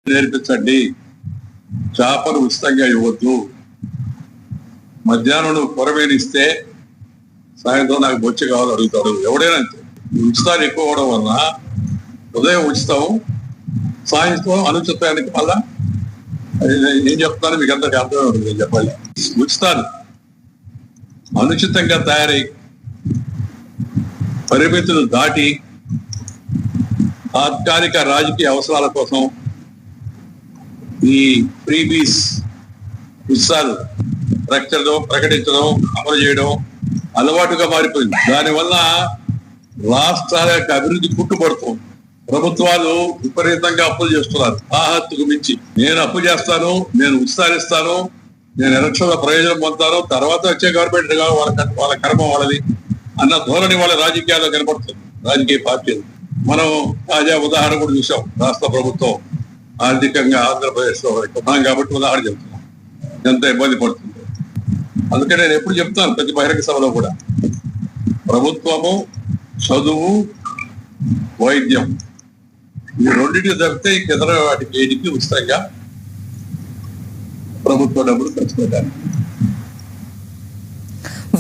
నేర్పించండి. చేపలు ఉచితంగా ఇవ్వద్దు. మధ్యాహ్నం నువ్వు కూరమేనిస్తే సాయంత్రం నాకు బొచ్చి కావాలి అడుగుతాడు. ఎవడైనా అంతే. ఉచితాలు ఎక్కువ అవడం వల్ల ఉదయం ఉచితం, సాయంత్రం అనుచితానికి మళ్ళా నేను చెప్తాను, మీకు అందరికి అర్థమే ఉంటుంది. నేను చెప్పాలి, ఉచితాలు అనుచితంగా తయారై పరిమితులు దాటి తాత్కాలిక రాజకీయ అవసరాల కోసం ఈ ఫ్రీబీస్ ఉచితాలు ప్రకటించడం, అమలు చేయడం అలవాటుగా మారిపోయింది. దానివల్ల రాష్ట్రాల యొక్క అభివృద్ధి పుట్టుపడుతుంది. ప్రభుత్వాలు విపరీతంగా అప్పులు చేస్తున్నారు, ఆహత్తుకు మించి. నేను అప్పు చేస్తాను, నేను ఉచితాలు ఇస్తాను, నేను ఎలక్షన్ల ప్రయోజనం పొందుతాను, తర్వాత వచ్చే గవర్నమెంట్ వాళ్ళ కర్మ వాళ్ళది అన్న ధోరణి వాళ్ళ రాజకీయాల్లో కనపడుతుంది. రాజకీయ పార్టీలు మనం తాజా ఉదాహరణ కూడా చూసాం. రాష్ట్ర ప్రభుత్వం ఆర్థికంగా ఆంధ్రప్రదేశ్ లో ఉన్నాం కాబట్టి ఉదాహరణ చెప్తున్నాం, ఎంత ఇబ్బంది పడుతుంది. అందుకే నేను ఎప్పుడు చెప్తాను ప్రతి బహిరంగ సభలో కూడా, ప్రభుత్వము, చదువు, వైద్యం ఈ రెండింటికి తప్పితే ఇతర వాటికి ఏడికి ఉచితంగా ప్రభుత్వ డబ్బులు ఖర్చు పెట్టాలి.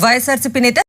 వైఎస్ఆర్సీపీ నేత